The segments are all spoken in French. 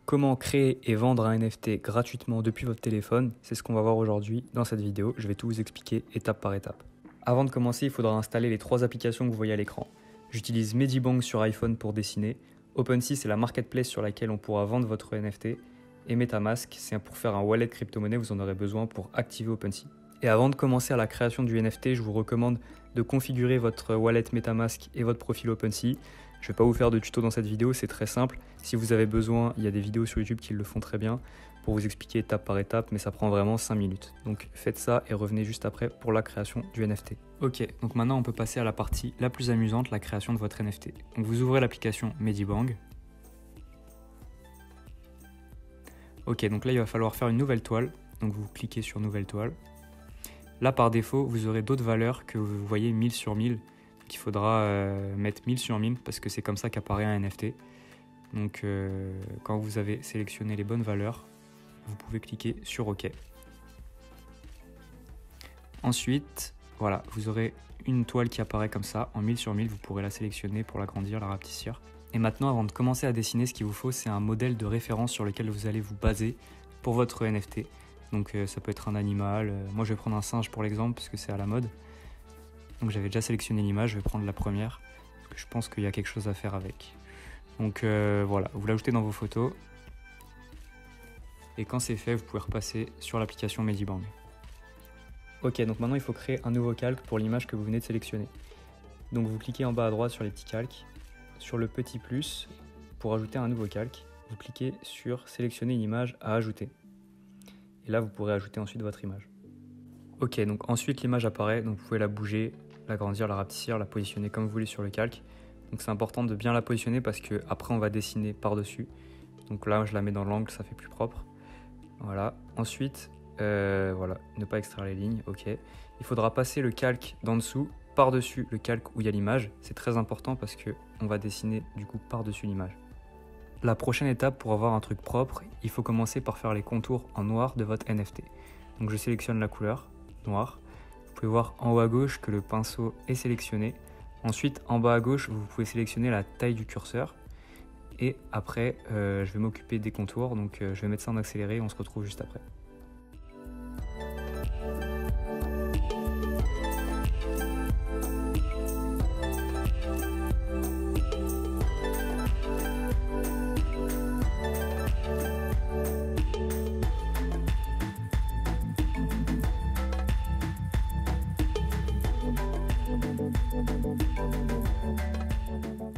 Comment créer et vendre un NFT gratuitement depuis votre téléphone, c'est ce qu'on va voir aujourd'hui dans cette vidéo. Je vais tout vous expliquer étape par étape. Avant de commencer, il faudra installer les 3 applications que vous voyez à l'écran. J'utilise Medibank sur iPhone pour dessiner, OpenSea c'est la marketplace sur laquelle on pourra vendre votre NFT, et MetaMask c'est pour faire un wallet crypto-monnaie, vous en aurez besoin pour activer OpenSea. Et avant de commencer à la création du NFT, je vous recommande de configurer votre wallet MetaMask et votre profil OpenSea. Je ne vais pas vous faire de tuto dans cette vidéo, c'est très simple. Si vous avez besoin, il y a des vidéos sur YouTube qui le font très bien pour vous expliquer étape par étape, mais ça prend vraiment 5 minutes. Donc faites ça et revenez juste après pour la création du NFT. Ok, donc maintenant on peut passer à la partie la plus amusante, la création de votre NFT. Donc vous ouvrez l'application Medibank. Ok, donc là il va falloir faire une nouvelle toile. Donc vous cliquez sur nouvelle toile. Là par défaut, vous aurez d'autres valeurs que vous voyez 1000 sur 1000. Donc il faudra mettre 1000 sur 1000 parce que c'est comme ça qu'apparaît un NFT. Donc quand vous avez sélectionné les bonnes valeurs, vous pouvez cliquer sur OK. Ensuite, voilà, vous aurez une toile qui apparaît comme ça, en 1000 sur 1000, vous pourrez la sélectionner pour l'agrandir, la rapetissir. Et maintenant, avant de commencer à dessiner, ce qu'il vous faut, c'est un modèle de référence sur lequel vous allez vous baser pour votre NFT. Donc ça peut être un animal, moi je vais prendre un singe pour l'exemple, parce que c'est à la mode. Donc j'avais déjà sélectionné l'image, je vais prendre la première, parce que je pense qu'il y a quelque chose à faire avec. Donc voilà, vous l'ajoutez dans vos photos. Et quand c'est fait, vous pouvez repasser sur l'application Medibank. Ok, donc maintenant il faut créer un nouveau calque pour l'image que vous venez de sélectionner. Donc vous cliquez en bas à droite sur les petits calques, sur le petit plus pour ajouter un nouveau calque. Vous cliquez sur sélectionner une image à ajouter. Et là vous pourrez ajouter ensuite votre image. Ok, donc ensuite l'image apparaît, donc vous pouvez la bouger, l'agrandir, la rapetissir, la positionner comme vous voulez sur le calque. Donc c'est important de bien la positionner parce que après on va dessiner par-dessus. Donc là je la mets dans l'angle, ça fait plus propre. Voilà. Ensuite, voilà, ne pas extraire les lignes, ok. Il faudra passer le calque d'en dessous par-dessus le calque où il y a l'image. C'est très important parce qu'on va dessiner du coup par-dessus l'image. La prochaine étape pour avoir un truc propre, il faut commencer par faire les contours en noir de votre NFT. Donc je sélectionne la couleur noir. Vous pouvez voir en haut à gauche que le pinceau est sélectionné. Ensuite, en bas à gauche, vous pouvez sélectionner la taille du curseur. Et après, je vais m'occuper des contours. Donc, je vais mettre ça en accéléré et on se retrouve juste après.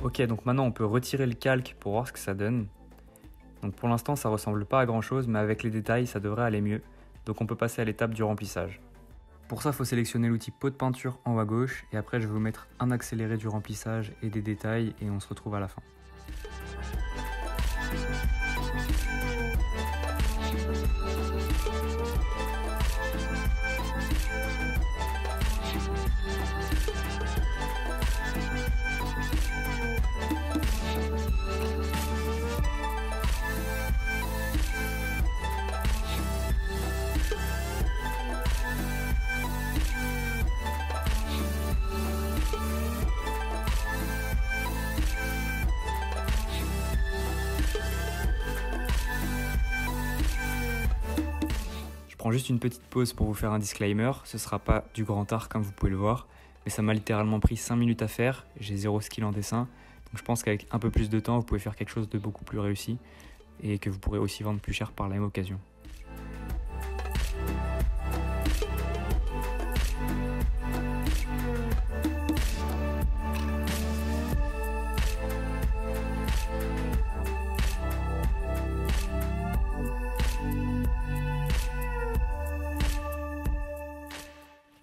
Ok, donc maintenant on peut retirer le calque pour voir ce que ça donne. Donc pour l'instant ça ressemble pas à grand chose, mais avec les détails ça devrait aller mieux. Donc on peut passer à l'étape du remplissage. Pour ça il faut sélectionner l'outil pot de peinture en haut à gauche et après je vais vous mettre un accéléré du remplissage et des détails et on se retrouve à la fin. Je prends juste une petite pause pour vous faire un disclaimer, ce sera pas du grand art comme vous pouvez le voir, mais ça m'a littéralement pris 5 minutes à faire, j'ai 0 skill en dessin, donc je pense qu'avec un peu plus de temps vous pouvez faire quelque chose de beaucoup plus réussi et que vous pourrez aussi vendre plus cher par la même occasion.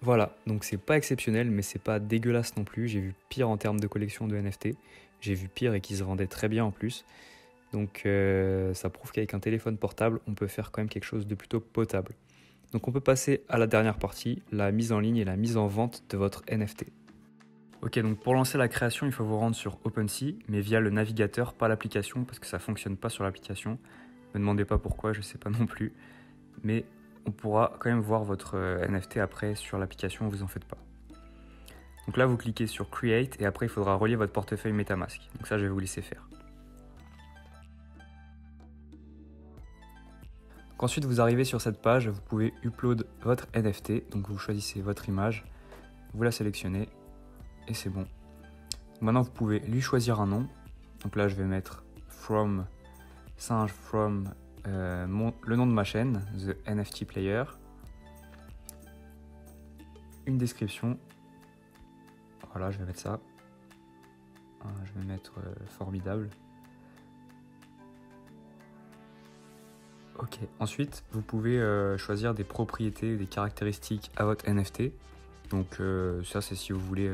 Voilà, donc c'est pas exceptionnel, mais c'est pas dégueulasse non plus. J'ai vu pire en termes de collection de NFT. J'ai vu pire et qui se vendait très bien en plus. Donc ça prouve qu'avec un téléphone portable, on peut faire quand même quelque chose de plutôt potable. Donc on peut passer à la dernière partie, la mise en ligne et la mise en vente de votre NFT. Ok, donc pour lancer la création, il faut vous rendre sur OpenSea, mais via le navigateur, pas l'application, parce que ça fonctionne pas sur l'application. Me demandez pas pourquoi, je sais pas non plus. Mais on pourra quand même voir votre NFT après sur l'application, vous en faites pas. Donc là, vous cliquez sur Create et après, il faudra relier votre portefeuille MetaMask. Donc ça, je vais vous laisser faire. Donc ensuite vous arrivez sur cette page, vous pouvez upload votre NFT, donc vous choisissez votre image, vous la sélectionnez et c'est bon. Maintenant vous pouvez lui choisir un nom, donc là je vais mettre from le nom de ma chaîne, The NFT Player, une description, voilà je vais mettre ça, je vais mettre formidable. Ok, ensuite vous pouvez choisir des propriétés, des caractéristiques à votre NFT, donc ça c'est si vous voulez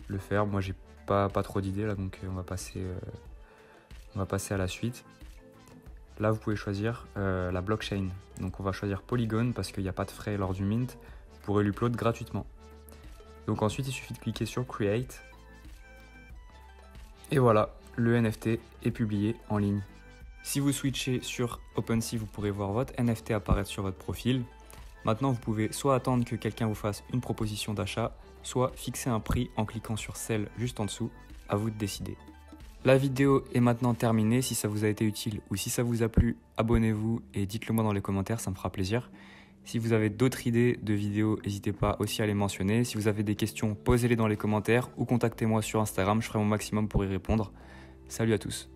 le faire. Moi j'ai pas trop d'idées là, donc on va passer à la suite. Là vous pouvez choisir la blockchain, donc on va choisir Polygon parce qu'il n'y a pas de frais lors du mint, vous pourrez l'upload gratuitement. Donc ensuite il suffit de cliquer sur Create et voilà, le NFT est publié en ligne. Si vous switchez sur OpenSea, vous pourrez voir votre NFT apparaître sur votre profil. Maintenant, vous pouvez soit attendre que quelqu'un vous fasse une proposition d'achat, soit fixer un prix en cliquant sur celle juste en dessous. À vous de décider. La vidéo est maintenant terminée. Si ça vous a été utile ou si ça vous a plu, abonnez-vous et dites-le moi dans les commentaires, ça me fera plaisir. Si vous avez d'autres idées de vidéos, n'hésitez pas aussi à les mentionner. Si vous avez des questions, posez-les dans les commentaires ou contactez-moi sur Instagram, je ferai mon maximum pour y répondre. Salut à tous.